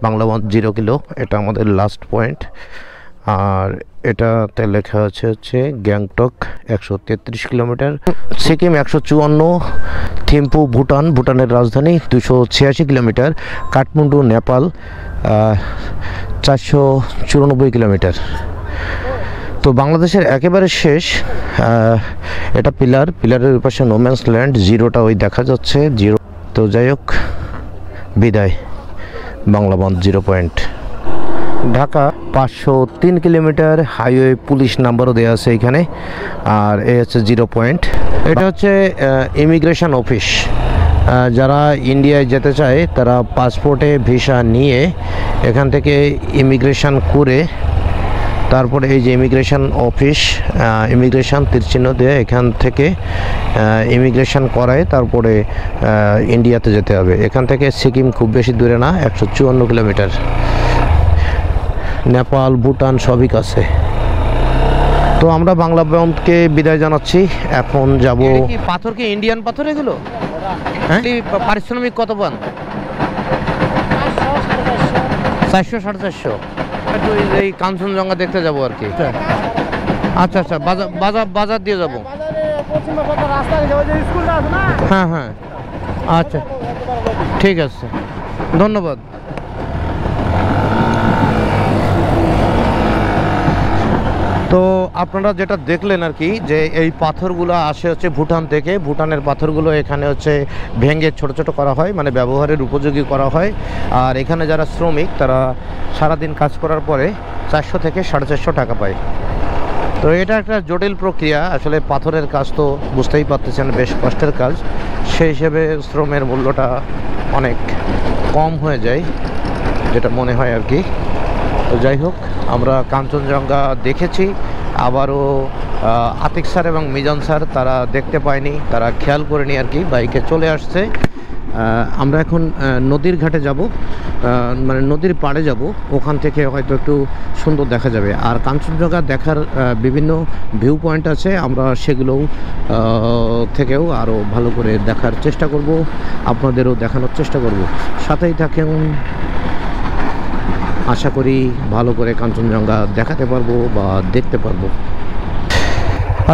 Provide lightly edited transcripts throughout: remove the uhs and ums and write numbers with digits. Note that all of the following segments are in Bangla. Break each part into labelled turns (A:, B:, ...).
A: বাংলাবন্ধ 0 কিলো, এটা আমাদের লাস্ট পয়েন্ট। আর এটাতে লেখা হচ্ছে গ্যাংটক 133 কিলোমিটার, সিকিম 154, থিম্পু ভুটানের রাজধানী 286 কিলোমিটার, কাঠমান্ডু নেপাল 494 কিলোমিটার। তো বাংলাদেশের একেবারে শেষ এটা পিলারের পাশে নোম্যান্স ল্যান্ড, জিরোটা ওই দেখা যাচ্ছে জিরো। তো যাই হোক, বিদায় বাংলাবন্ধ 0 point. Dhaka 503 kilometre, highway police নাম্বারও দেওয়া আছে এখানে। আর এই হচ্ছে 0 পয়েন্ট। এটা হচ্ছে ইমিগ্রেশন অফিস। যারা ইন্ডিয়ায় যেতে চায় তারা পাসপোর্টে ভিসা নিয়ে এখান থেকে ইমিগ্রেশন করে তারপরে এই যে ইমিগ্রেশন অফিস, ইমিগ্রেশন তীরচিহ্ন দিয়ে এখান থেকে ইমিগ্রেশন করায় তারপরে ইন্ডিয়াতে যেতে হবে। এখান থেকে সিকিম খুব বেশি দূরে না, 154 কিলোমিটার। নেপাল ভুটান সবই কাছে। তো আমরা বাংলাবন্ধকে বিদায় জানাচ্ছি। এখন যাব। পাথর কি ইন্ডিয়ান পাথর এগুলো? হ্যাঁ, পারিশ্রমিক কত পান? 400 450। একটু এই কাঞ্চনজঙ্ঘা দেখতে যাবো আর কি। আচ্ছা আচ্ছা, বাজার দিয়ে যাবো। হ্যাঁ হ্যাঁ, আচ্ছা ঠিক আছে, ধন্যবাদ। তো আপনারা যেটা দেখলেন আর কি, যে এই পাথরগুলো আসে হচ্ছে ভুটান থেকে। ভুটানের পাথরগুলো এখানে হচ্ছে ভেঙে ছোট ছোট করা হয়, মানে ব্যবহারের উপযোগী করা হয়। আর এখানে যারা শ্রমিক তারা সারাদিন কাজ করার পরে 400 থেকে 450 টাকা পায়। তো এটা একটা জটিল প্রক্রিয়া আসলে। পাথরের কাজ তো বুঝতেই পারতেছেন বেশ কষ্টের কাজ, সেই হিসেবে শ্রমের মূল্যটা অনেক কম হয়ে যায়, যেটা মনে হয় আর কি। তো যাই হোক, আমরা কাঞ্চনজঙ্ঘা দেখেছি। আবারও আতিক স্যার এবং মিজান স্যার তারা দেখতে পায়নি, তারা খেয়াল করেনি আর কি, বাইকে চলে আসছে। আমরা এখন নদীর ঘাটে যাব, মানে নদীর পাড়ে যাব, ওখান থেকে হয়তো একটু সুন্দর দেখা যাবে। আর কাঞ্চনজঙ্ঘা দেখার বিভিন্ন ভিউ পয়েন্ট আছে, আমরা সেগুলোও থেকেও আরও ভালো করে দেখার চেষ্টা করব, আপনাদেরও দেখানোর চেষ্টা করব। সাথেই থাকেন, আশা করি ভালো করে কাঞ্চনজঙ্ঘা দেখাতে পারবো বা দেখতে পারবো।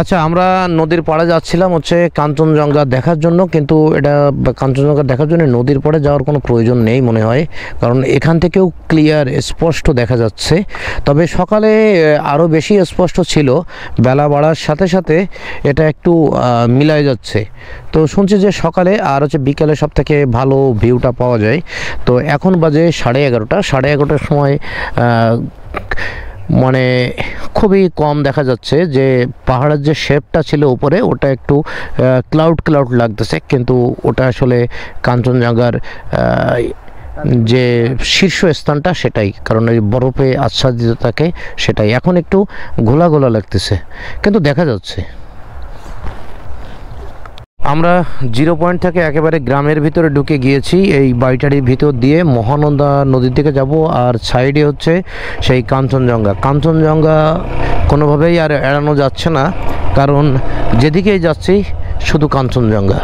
A: আচ্ছা, আমরা নদীর পাড়ে যাচ্ছিলাম হচ্ছে কাঞ্চনজঙ্ঘা দেখার জন্য, কিন্তু এটা কাঞ্চনজঙ্ঘা দেখার জন্য নদীর পাড়ে যাওয়ার কোনো প্রয়োজন নেই মনে হয়, কারণ এখান থেকেও ক্লিয়ার স্পষ্ট দেখা যাচ্ছে। তবে সকালে আরও বেশি স্পষ্ট ছিল, বেলা বাড়ার সাথে সাথে এটা একটু মিলায় যাচ্ছে। তো শুনছি যে সকালে আর হচ্ছে বিকেলে সব থেকে ভালো ভিউটা পাওয়া যায়। তো এখন বাজে 11:30। 11:30টার সময় মানে খুবই কম দেখা যাচ্ছে, যে পাহাড়ের যে শেপটা ছিল উপরে ওটা একটু ক্লাউড লাগতেছে, কিন্তু ওটা আসলে কাঞ্চনজঙ্ঘার যে শীর্ষ স্থানটা সেটাই, কারণ ওই বরফে আচ্ছাদিত থাকে সেটাই। এখন একটু ঘোলা ঘোলা লাগতেছে, কিন্তু দেখা যাচ্ছে। আমরা 0 পয়েন্ট থেকে একেবারে গ্রামের ভিতরে ঢুকে গিয়েছি। এই বাড়িটারির ভিতর দিয়ে মহানন্দা নদীর দিকে যাব, আর সাইডে হচ্ছে সেই কাঞ্চনজঙ্ঘা কোনোভাবেই আর এড়ানো যাচ্ছে না, কারণ যেদিকেই যাচ্ছি শুধু কাঞ্চনজঙ্ঘা।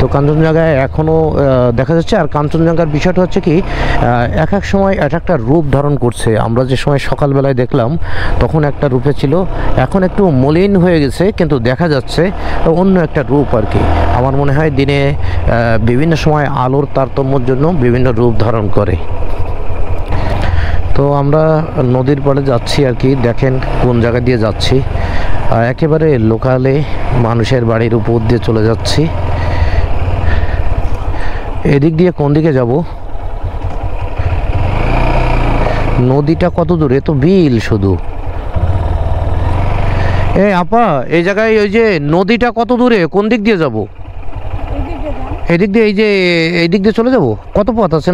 A: তো কাঞ্চনজঙ্ঘায় এখনও দেখা যাচ্ছে। আর কাঞ্চনজঙ্ঘার বিষয়টা হচ্ছে কি, এক এক সময় একটা রূপ ধারণ করছে। আমরা যে সময় সকালবেলায় দেখলাম তখন একটা রূপে ছিল, এখন একটু মলিন হয়ে গেছে, কিন্তু দেখা যাচ্ছে অন্য একটা রূপ আর কি। আমার মনে হয় দিনে বিভিন্ন সময় আলোর তারতম্যের জন্য বিভিন্ন রূপ ধারণ করে। তো আমরা নদীর পাড়ে যাচ্ছি আর কি, দেখেন কোন জায়গা দিয়ে যাচ্ছি। একেবারে লোকালে মানুষের বাড়ির উপর দিয়ে চলে যাচ্ছি। এদিক দিয়ে কোন দিকে যাব? নদীটা কত দূরে? তো বিল শুধু। আপা, এই জায়গায় ওই যে নদীটা কত দূরে, কোন দিক দিয়ে যাব? এদিক দিয়ে, এই দিক দিয়ে চলে যাব। কত পথ আছে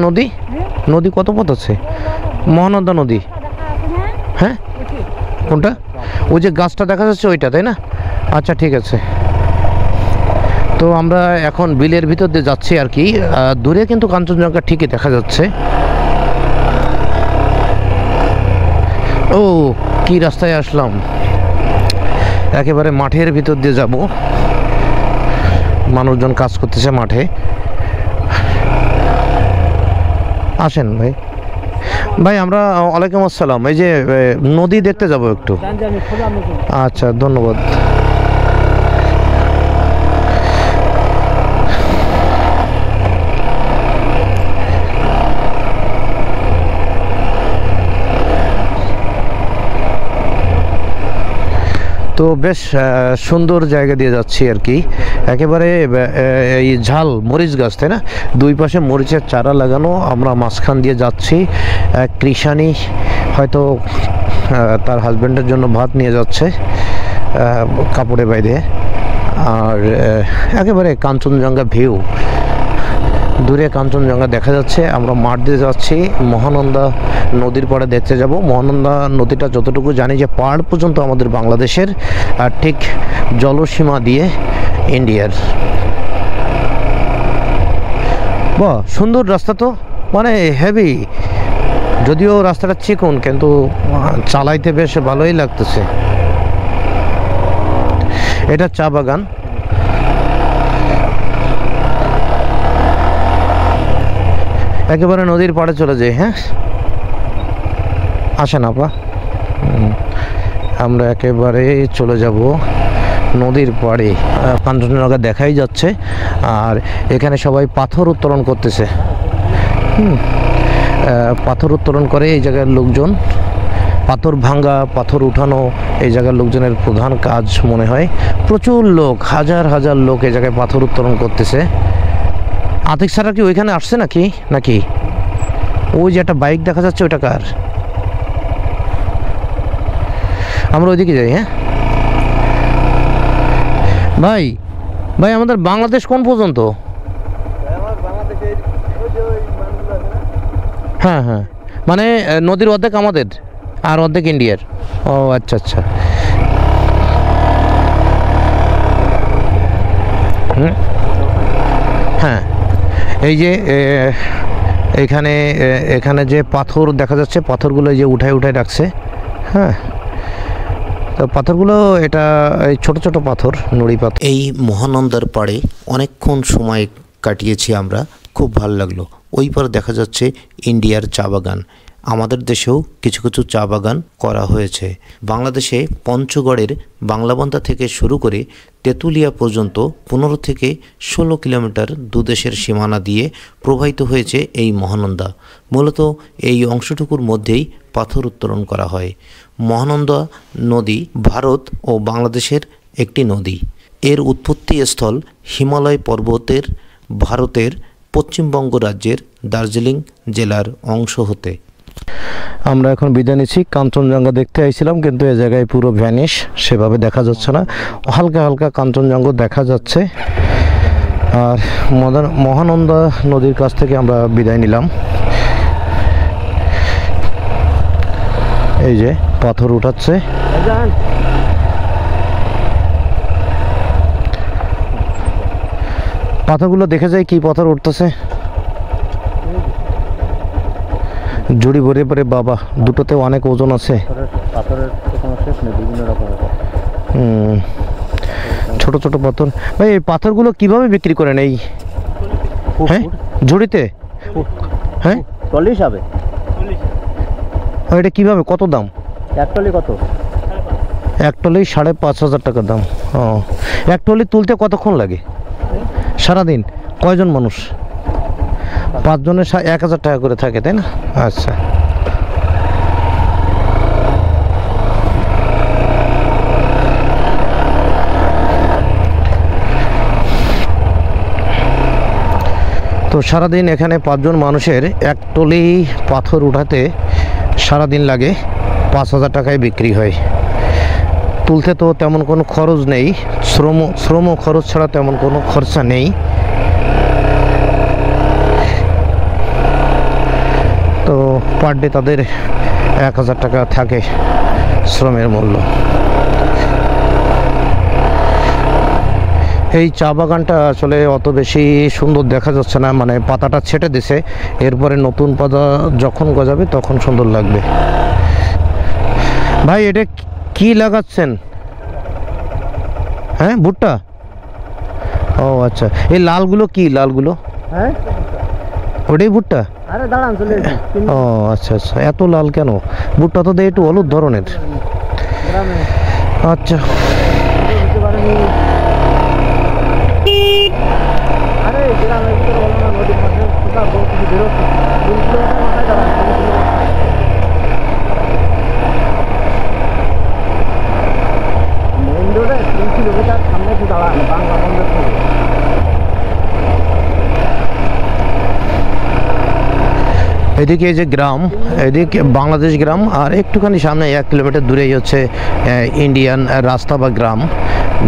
A: নদী কত পথ আছে? মহানন্দা নদী। হ্যাঁ, কোনটা? ওই যে গাছটা দেখা যাচ্ছে ওইটা, তাই না? আচ্ছা ঠিক আছে। তো আমরা এখন বিলের ভিতর দিয়ে যাচ্ছি আর কি। দূরে কিন্তু কাঞ্চনজঙ্ঘা ঠিকই দেখা যাচ্ছে। ও, কি রাস্তায় আসলাম! একেবারে মাঠের ভিতর দিয়ে যাব। মানুষজন কাজ করতেছে মাঠে। আসেন ভাই। ভাই আমরা ওয়ালাইকুম আসসালাম, এই যে নদী দেখতে যাব একটু। আচ্ছা ধন্যবাদ। তো বেশ সুন্দর জায়গা দিয়ে যাচ্ছি আর কি, একেবারে এই ঝাল মরিচ গাছ, তাই না? দুই পাশে মরিচের চারা লাগানো, আমরা মাঝখান দিয়ে যাচ্ছি। কৃষানি হয়তো তার হাজব্যান্ডের জন্য ভাত নিয়ে যাচ্ছে কাপড়ে বাইরে। আর একেবারে কাঞ্চনজঙ্ঘা ভিউ, দূরে কাঞ্চনজঙ্ঘা দেখা যাচ্ছে। আমরা মাঠ দিয়ে যাচ্ছি, মহানন্দা নদীর পাড়ে দেখতে যাব। মহানন্দা নদীটা যতটুকু জানি যে পাহাড় পর্যন্ত আমাদের বাংলাদেশের, আর ঠিক জলসীমা দিয়ে ইন্ডিয়ার। বাহ, সুন্দর রাস্তা তো, মানে হেভি। যদিও রাস্তাটা চিকন, কিন্তু চালাইতে বেশ ভালোই লাগতেছে। এটা চা বাগান। একেবারে নদীর পাড়ে চলে যাই। হ্যাঁ আসেন আপা, আমরা একেবারে চলে যাব নদীর পাড়ে। কাঞ্চনজঙ্ঘা দেখাই যাচ্ছে, আর এখানে সবাই পাথর উত্তোলন করতেছে। পাথর উত্তোলন করে এই জায়গার লোকজন, পাথর ভাঙ্গা, পাথর উঠানো এই জায়গার লোকজনের প্রধান কাজ মনে হয়। প্রচুর লোক, হাজার হাজার লোক এই জায়গায় পাথর উত্তোলন করতেছে। আতিক স্যার কি ওইখানে আসছে নাকি? ওই যে একটা বাইক দেখা যাচ্ছে, ওইটা কার? আমরা ওইদিকে যাই। হ্যাঁ ভাই, আমাদের বাংলাদেশ কোন পর্যন্ত? হ্যাঁ, মানে নদীর অর্ধেক আমাদের আর অর্ধেক ইন্ডিয়ার। ও আচ্ছা আচ্ছা। হ্যাঁ, এই যে এখানে যে পাথর দেখা যাচ্ছে, পাথরগুলো যে উঠায় রাখছে। হ্যাঁ, তো পাথরগুলো এটা এই ছোট ছোট পাথর, নুড়ি পাথর।
B: এই মহানন্দার পাড়ে অনেকক্ষণ সময় কাটিয়েছি আমরা, খুব ভালো লাগলো। ওই পারে দেখা যাচ্ছে ইন্ডিয়ার চা বাগান। আমাদের দেশেও কিছু কিছু চা বাগান করা হয়েছে। বাংলাদেশে পঞ্চগড়ের বাংলাবান্ধা থেকে শুরু করে তেঁতুলিয়া পর্যন্ত 15 থেকে 16 কিলোমিটার দুদেশের সীমানা দিয়ে প্রবাহিত হয়েছে এই মহানন্দা। মূলত এই অংশটুকুর মধ্যেই পাথর উত্তোলন করা হয়। মহানন্দা নদী ভারত ও বাংলাদেশের একটি নদী। এর উৎপত্তি স্থল হিমালয় পর্বতের ভারতের পশ্চিমবঙ্গ রাজ্যের দার্জিলিং জেলার অংশ হতে।
A: আমরা এখন বিদায় নিচ্ছি। কাঞ্চনজঙ্ঘা দেখতে আইছিলাম, কিন্তু এ জায়গায় পুরো ভ্যানিশ, সেভাবে দেখা যাচ্ছে না। হালকা হালকা কাঞ্চনজঙ্ঘা দেখা যাচ্ছে। আর মহানন্দা নদীর কাছ থেকে আমরা বিদায় নিলাম। এই যে পাথর উঠাচ্ছে। পাথরগুলো দেখে যায় কি পাথর উঠতেছে। জুড়ি ভরে ভরে বাবা, দুটোতে অনেক ওজন আছে। ছোট ছোট পাথর। ভাই এই পাথরগুলো কিভাবে বিক্রি করেন? এই হ্যাঁ ঝুড়িতে? হ্যাঁ
C: 40 হবে।
A: এটা কিভাবে, কত দাম?
C: এক টলি কত?
A: এক টলি 5,500 টাকা দাম। ও, এক টলি তুলতে কতক্ষণ লাগে? সারাদিন? কয়জন মানুষ? 5 জনের 1000 টাকা করে থাকে, তাই না? আচ্ছা। তো সারাদিন এখানে 5 জন মানুষের এক টলি পাথর উঠাতে সারাদিন লাগে। 5,000 টাকায় বিক্রি হয়। তুলতে তো তেমন কোনো খরচ নেই, শ্রম খরচ ছাড়া তেমন কোনো খরচা নেই। তো পার ডে তাদের 1000 টাকা থাকে শ্রমের মূল্য। এই চা বাগানটা আসলে অত বেশি সুন্দর দেখা যাচ্ছে না, মানে পাতাটা ছেটে দিছে, এরপরে নতুন পাতা যখন গজাবে তখন সুন্দর লাগবে। ভাই এটা কি লাগাচ্ছেন? হ্যাঁ ভুট্টা। ও আচ্ছা, এই লালগুলো কি? লালগুলো
C: হ্যাঁ
A: ওটাই ভুট্টা?
C: আরে দাঁড়ান চলে এসেছি
A: ও আচ্ছা আচ্ছা, এত লাল কেন? বুটটা তো দেখে একটু হলুদ ধরনের।
C: গ্রামে
A: আচ্ছা
C: বুঝতে পারিনি। আরে গ্রামের ভিতরে বলো না, নদীর পাশে কোথাও বহু কিছু বেরোচ্ছে। 3 কিলোমিটার মাথায় দাঁড়ান, 3 কিলোমিটার। মেইন রোডে 3 কিলোমিটার সামনে একটু দাঁড়ান, বাংলা বন্দর থেকে।
A: এদিকে এই যে গ্রাম, এদিকে বাংলাদেশ গ্রাম, আর একটুখানি সামনে 1 কিলোমিটার দূরেই হচ্ছে ইন্ডিয়ান রাস্তা বা গ্রাম।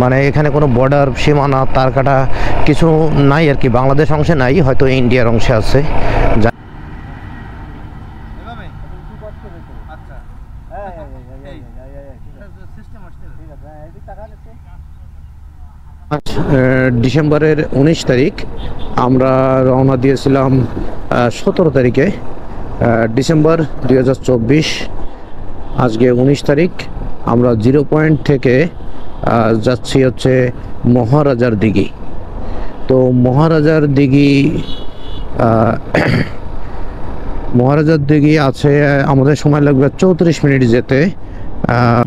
A: মানে এখানে কোনো বর্ডার সীমানা তার কাটা কিছু নাই আর কি, বাংলাদেশ অংশে নাই, হয়তো ইন্ডিয়ার অংশে আছে। ডিসেম্বরের 19 তারিখ আমরা রওনা দিয়েছিলাম 17 তারিখে ডিসেম্বর 2024। আজকে 19 তারিখ। আমরা 0 পয়েন্ট থেকে যাচ্ছি হচ্ছে মহারাজার দিঘি। তো মহারাজার দিঘি আছে, আমাদের সময় লাগবে 34 মিনিট যেতে।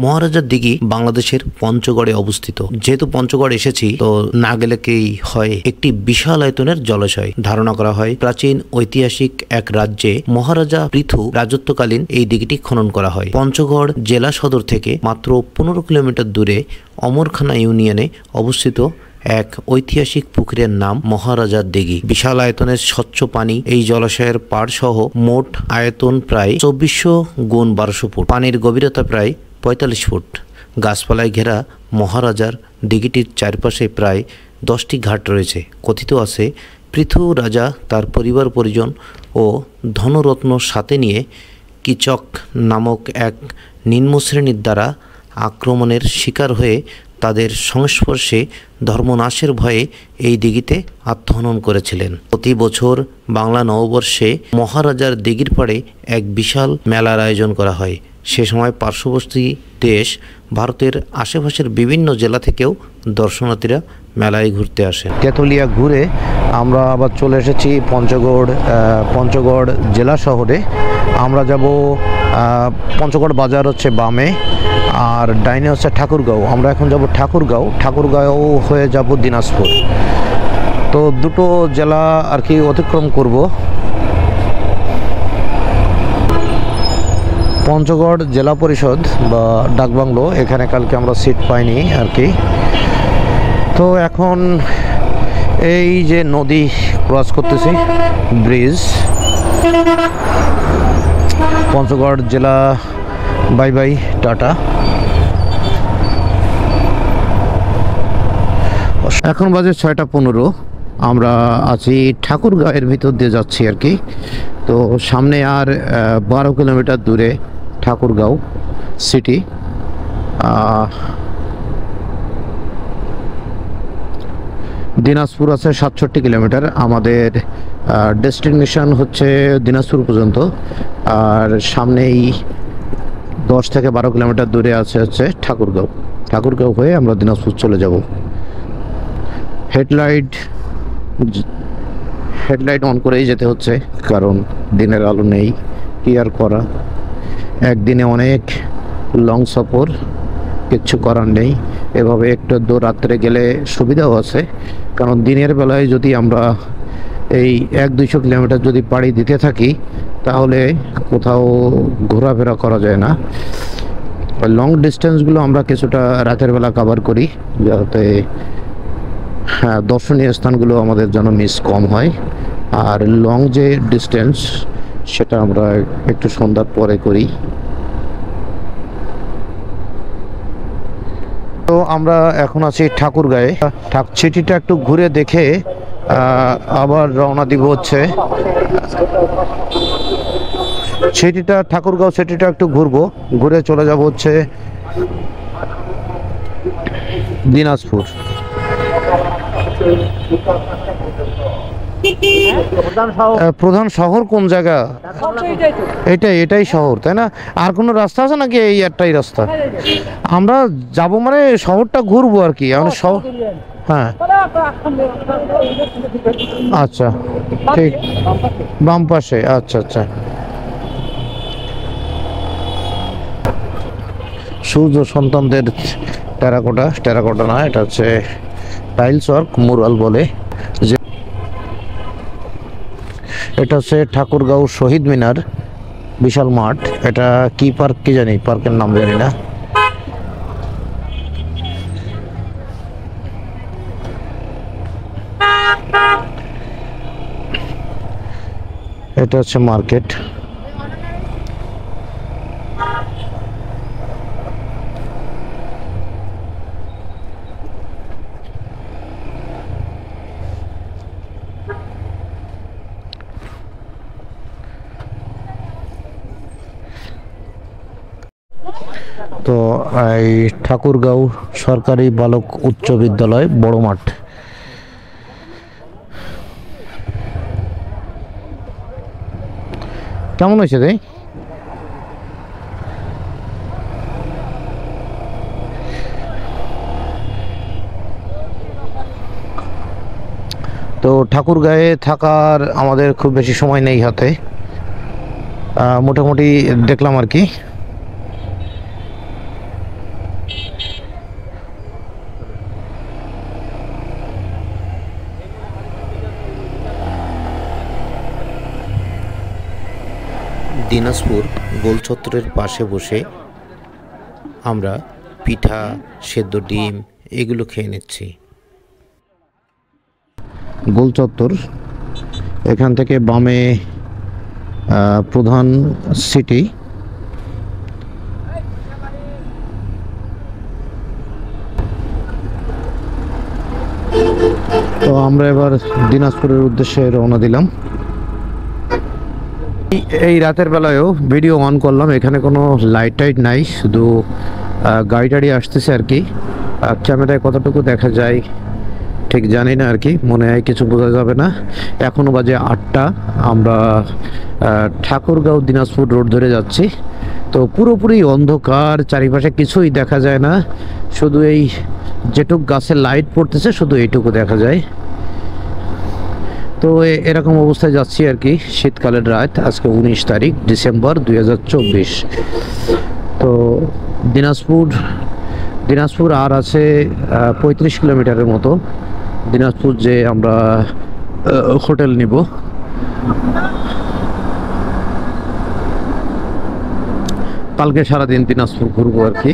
B: মহারাজার দিঘি বাংলাদেশের পঞ্চগড়ে অবস্থিত। যেহেতু পঞ্চগড় এসেছি তো না গেলে কি হয়, একটি বিশাল আয়তনের জলাশয়। ধারণা করা হয় প্রাচীন ঐতিহাসিক এক রাজ্যে মহারাজা পৃথু রাজত্বকালীন এই দিঘিটি খনন করা হয়। পঞ্চগড় জেলা সদর থেকে মাত্র 15 কিলোমিটার দূরে অমরখানা ইউনিয়নে অবস্থিত এক ঐতিহাসিক পুকুরের নাম মহারাজার দিঘি। বিশাল আয়তনের স্বচ্ছ পানি এই জলাশয়ের পাড় সহ মোট আয়তন প্রায় 2400 গুণ 1200 ফুট। পানির গভীরতা প্রায় 45 ফুট। গাছপালায় ঘেরা মহারাজার দিঘিটির চারপাশে প্রায় 10টি ঘাট রয়েছে। কথিত আছে পৃথু রাজা তার পরিবার পরিজন ও ধনরত্ন সাথে নিয়ে কিচক নামক এক নিম্নশ্রেণীর দ্বারা আক্রমণের শিকার হয়ে তাদের সংস্পর্শে ধর্মনাশের ভয়ে এই দিঘিতে আত্মহনন করেছিলেন। প্রতি বছর বাংলা নববর্ষে মহারাজার দিঘির পাড়ে এক বিশাল মেলার আয়োজন করা হয়। সে সময় পার্শ্ববর্তী দেশ ভারতের আশেপাশের বিভিন্ন জেলা থেকেও দর্শনার্থীরা মেলায় ঘুরতে আসেন।
A: তেঁতুলিয়া ঘুরে আমরা আবার চলে এসেছি পঞ্চগড় জেলা শহরে। আমরা যাব পঞ্চগড় বাজার হচ্ছে বামে, আর ডাইনে হচ্ছে ঠাকুরগাঁও। আমরা এখন যাব ঠাকুরগাঁও হয়ে যাব দিনাজপুর। তো দুটো জেলা আর কি অতিক্রম করব। পঞ্চগড় জেলা পরিষদ বা ডাকবাংলো, এখানে কালকে আমরা সিট পাইনি আর কি। তো এখন এই যে নদী ক্রস করতেছি, ব্রিজ। পঞ্চগড় জেলা বাই বাই, টাটা। এখন বাজে 6টা 15। আমরা আছি ঠাকুরগাঁয়ের ভিতর দিয়ে যাচ্ছি আর কি। তো সামনে আর 12 কিলোমিটার দূরে ঠাকুরগাঁও সিটি। দিনাজপুর আছে 67 কিলোমিটার। আমাদের ডেস্টিনেশন হচ্ছে দিনাজপুর পর্যন্ত, আর সামনেই 10 থেকে 12 কিলোমিটার দূরে আছে হচ্ছে ঠাকুরগাঁও হয়ে আমরা দিনাজপুর চলে যাব। হেডলাইট অন করেই যেতে হচ্ছে, কারণ দিনের আলো নেই, কি আর করা। একদিনে অনেক লং সফর, কিচ্ছু করার নেই। এভাবে একটু দূর রাত্রে গেলে সুবিধাও আছে, কারণ দিনের বেলায় যদি আমরা এই 100-200 কিলোমিটার যদি পাড়ি দিতে থাকি তাহলে কোথাও ঘোরাফেরা করা যায় না। লং ডিস্টেন্সগুলো আমরা কিছুটা রাতের বেলা কভার করি, যাতে দর্শনীয় স্থানগুলো আমাদের যেন মিস কম হয়। আর লং যে ডিস্টেন্স সেটা আমরা একটু সন্ধ্যার পরে করি। তো আমরা এখন আছি ঠাকুরগাঁয়ে। সিটিটা একটু ঘুরে দেখে আবার রওনা দিব হচ্ছে ঠাকুরগাঁও সিটিটা একটু ঘুরবো, ঘুরে চলে যাব হচ্ছে দিনাজপুর।
C: প্রধান শহর
A: প্রধান শহর কোন জায়গা? এটাই শহর, তাই না? আর কোনো রাস্তা আছে নাকি এই একটাই রাস্তা? আমরা যাব মানে শহরটা ঘুরবো আর কি, মানে শহর। হ্যাঁ, আচ্ছা, ঠিক, বাম পাশে, আচ্ছা আচ্ছা। সূর্য সন্তানদের টেরাকোটা না, এটা হচ্ছে টাইলস ওয়ার্ক, মুরাল বলে। যে এটা হচ্ছে ঠাকুরগাঁও শহীদ মিনার, বিশাল মাঠ। এটা কি পার্ক কি জানি, পার্কের নাম জানি না। এটা হচ্ছে মার্কেট। তো এই ঠাকুরগাঁও সরকারি বালক উচ্চ বিদ্যালয়, বড় মাঠ। কেমন হয়েছে রে? তো ঠাকুরগাঁয়ে থাকার আমাদের খুব বেশি সময় নেই হাতে, মোটামুটি দেখলাম আর কি।
B: দিনাজপুর গোল চত্বরের পাশে বসে আমরা পিঠা, সেদ্ধ ডিম এগুলো খেয়ে নিচ্ছি।
A: গোল চত্বর, এখান থেকে বামে প্রধান সিটি। তো আমরা এবার দিনাজপুরের উদ্দেশ্যে রওনা দিলাম। এই রাতের বেলায়ও ভিডিও অন করলাম, এখানে কোনো লাইট টাইট নাই, শুধু গাড়ি টাড়ি আসতেছে আর কি। ক্যামেরায় কতটুকু দেখা যায় ঠিক জানি না আর কি, মনে হয় কিছু বোঝা যাবে না। এখনও বাজে 8টা, আমরা ঠাকুরগাঁও দিনাজপুর রোড ধরে যাচ্ছি। তো পুরোপুরি অন্ধকার, চারিপাশে কিছুই দেখা যায় না, শুধু এই যেটুক গাছের লাইট পড়তেছে শুধু এইটুকু দেখা যায়। তো এরকম অবস্থায় যাচ্ছি আর কি, শীতকালের রাত। আজকে 19 তারিখ ডিসেম্বর 2024। তো দিনাজপুর আর আছে 35 কিলোমিটারের মতো। দিনাজপুর যে আমরা হোটেল নিব, কালকে সারাদিন দিনাজপুর ঘুরবো আর কি।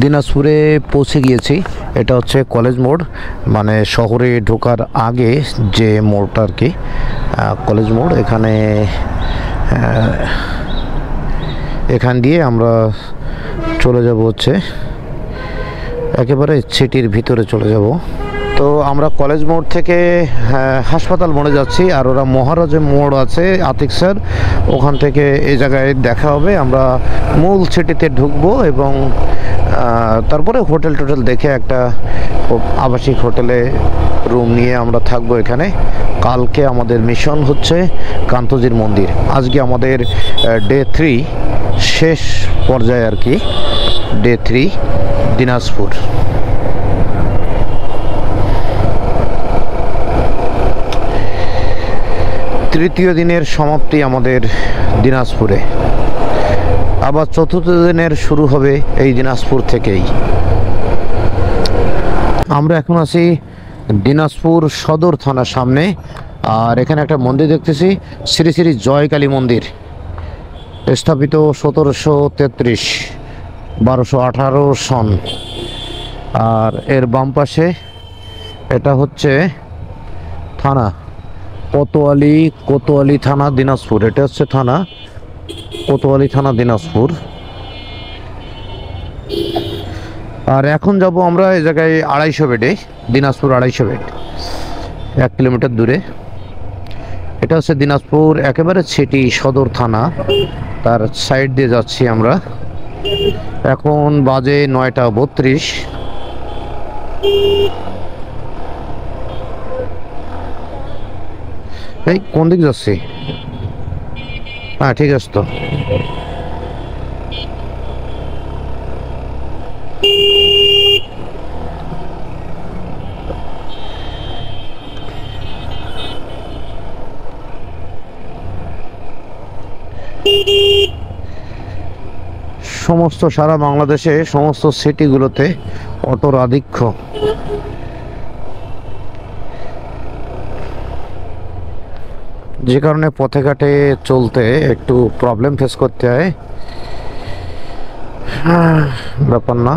A: দিনাজপুরে পৌঁছে গিয়েছি। এটা হচ্ছে কলেজ মোড়, মানে শহরে ঢোকার আগে যে মোড়টা আর কি, কলেজ মোড়। এখান দিয়ে আমরা চলে যাব হচ্ছে একেবারে সিটির ভিতরে চলে যাব। তো আমরা কলেজ মোড় থেকে হাসপাতাল মোড়ে যাচ্ছি, আর ওরা মহারাজের মোড় আছে আতিক স্যার, ওখান থেকে এই জায়গায় দেখা হবে। আমরা মূল সিটিতে ঢুকবো এবং তারপরে হোটেল টোটেল দেখে একটা আবাসিক হোটেলে রুম নিয়ে আমরা থাকবো এখানে। কালকে আমাদের মিশন হচ্ছে কান্তজির মন্দির। আজকে আমাদের ডে 3 শেষ পর্যায়ে আর কি, ডে 3 দিনাজপুর। তৃতীয় দিনের সমাপ্তি আমাদের দিনাজপুরে, আবার চতুর্থ দিনের শুরু হবে এই দিনাজপুর থেকেই। আমরা এখন আছি দিনাজপুর সদর থানার সামনে, আর এখানে একটা মন্দির দেখতেছি, শ্রী শ্রী জয়কালী মন্দির, স্থাপিত 1733 1218 সন। আর এর বাম পাশে এটা হচ্ছে থানা কোতোয়ালি থানা দিনাজপুর। এটা হচ্ছে থানা কোতোয়ালি থানা দিনাজপুর। আর এখন যাব আমরা এই জায়গায় 250 বেডে, দিনাজপুর 250 বেড, 1 কিলোমিটার দূরে। এটা হচ্ছে দিনাজপুর একেবারে সিটি সদর থানা, তার সাইড দিয়ে যাচ্ছি আমরা। এখন বাজে 9টা 32। এই কোন দিক যাচ্ছি? হ্যাঁ ঠিক আছে তো। সমস্ত সারা বাংলাদেশে সমস্ত সিটিগুলোতে অটোর আধিক্য। যে কারণে পথে ঘাটে চলতে একটু প্রবলেম ফেস করতে হয়। ব্যাপার না।